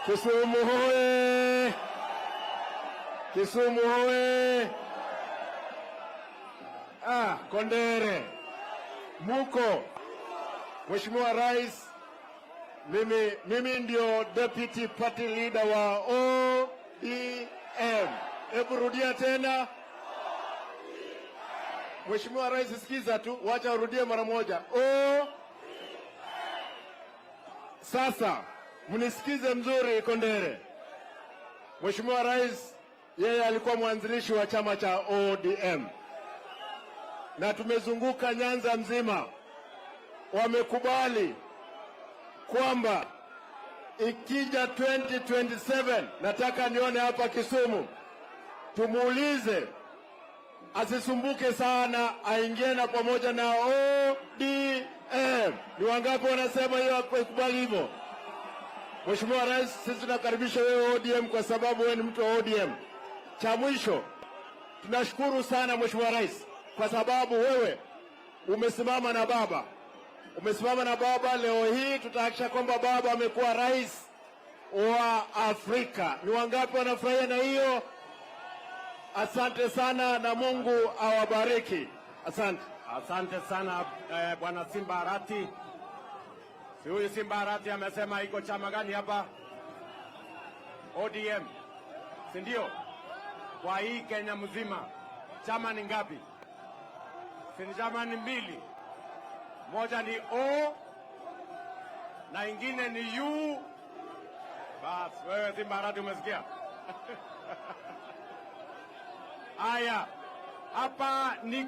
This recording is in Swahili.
Kisumu hoye! Kisumu hoye! Kondere muko. Mheshimiwa Rais, mimi ndio deputy party leader wa ODM. Hebu rudia tena. Mheshimiwa Rais, sikiza tu, wacha urudie mara moja. Sasa mnisikize mzuri Kondere. Mheshimiwa Rais yeye alikuwa mwanzilishi wa chama cha ODM, na tumezunguka Nyanza mzima, wamekubali kwamba ikija 2027 nataka nione hapa Kisumu, tumuulize asisumbuke sana, aingie na pamoja na ODM. Ni wangapi wanasema hiyo akubali hivyo? Mheshimiwa Rais, sisi tunakaribisha wewe ODM kwa sababu wewe ni mtu wa ODM. Cha mwisho, tunashukuru sana Mheshimiwa Rais kwa sababu wewe umesimama na baba. Umesimama na baba. Leo hii tutahakikisha kwamba baba amekuwa rais wa Afrika. Ni wangapi wanafurahia na hiyo? Asante sana na Mungu awabariki. Asante. Asante sana Bwana Simba Arati. Si huyu Simba Arati amesema iko chama gani hapa? ODM. Si ndio? Kwa hii Kenya mzima chama ni ngapi? Si ni chama ni mbili. Moja ni O na ingine ni U. Bas, wewe Simba Arati umesikia? Aya, hapa ni